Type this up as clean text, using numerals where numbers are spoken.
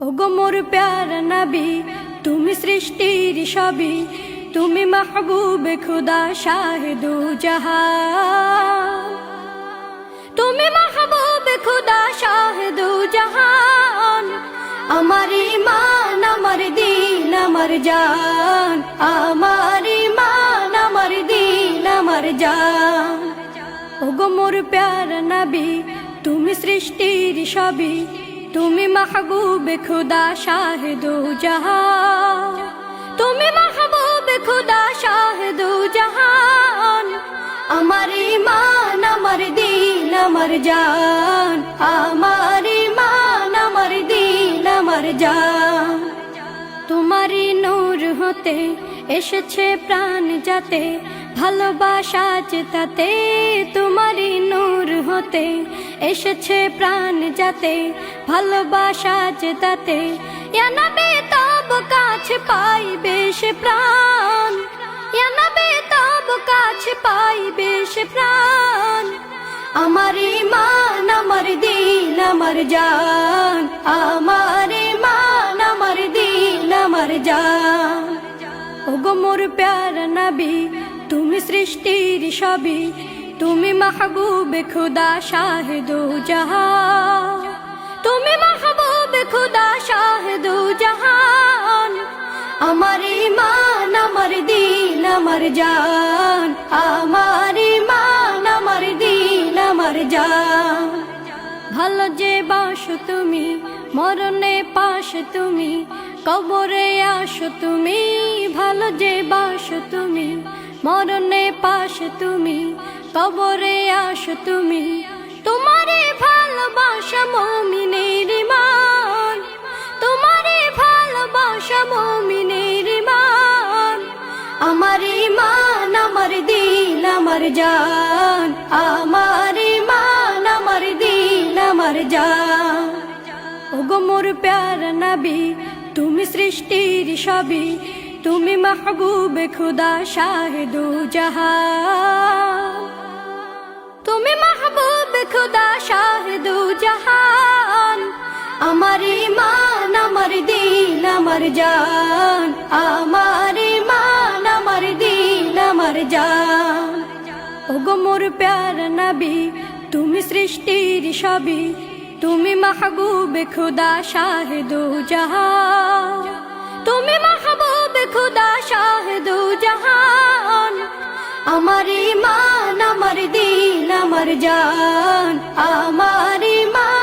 ওগো মোর প্যারা নবী, তুমি সৃষ্টির সবই, তুমি মাহবুবে খুদা শাহিদু জাহান, তুমি মাহবুবে খুদা শাহিদু জাহান। আমার ঈমান আমার দিন আমার জান, আমার ঈমান আমার দিন আমার জান। ওগো মোর প্যারা নবী, তুমি সৃষ্টির সবই, তুমি মাহবুবে খুদা শাহিদু জাহান, তুমি মাহবুবে খুদা শাহিদু জাহান। আমার ঈমান আমার দিন আমার জান, আমার ঈমান আমার দিন আমার জান। তোমারই নূর হতে এসেছে প্রাণ যাতে, ভালোবাসা চেতাতে। তোমারই নূর হতে এসেছে প্রাণ যাতে, ভালোবাসা চেতাতে। ইয়া নবী তব কাছে পাইবে সে প্রাণ, ইয়া নবী তব কাছে পাইবে সে প্রাণ। আমার ঈমান আমার দিন আমার জান, আমার ঈমান আমার দিন আমার জান। ওগো মোর প্যারা নবী, তুমি সৃষ্টির সবই, তুমি মাহবুবে খুদা শাহিদু জাহান, তুমি মাহবুবে খুদা শাহিদু জাহান। আমার ঈমান আমার দিন আমার জান, আমার ঈমান আমার দিন আমার জান। ভালো যে বাসো তুমি, মরণে পাশে তুমি, কবরে আসো তুমি। ভালো যে বাসো তুমি, মরণে পাশে তুমি, কবরে আসো তুমি। তোমারে ভালোবাসা মুমিনের ঈমান, তোমারে ভালোবাসা মুমিনের ঈমান। আমার ঈমান আমার দিন আমার জান, আমার ঈমান আমার দিন আমার জান। ওগো মোর প্যারা নবী, তুমি সৃষ্টির সবই, তুমি মাহবুবে খুদা শাহিদু জাহান, তুমি মাহবুবে খুদা শাহিদু জাহান। আমার ঈমান আমার দিন আমার জান, আমার ঈমান আমার দিন আমার জান। ওগো মোর প্যারা নবী, তুমি সৃষ্টির সবই, তুমি মাহবুবে খুদা শাহিদু জাহান, তুমি মাহবুবে খুদা শাহিদু জাহান। আমার ঈমান আমার দিন আমার জান, আমার ঈমান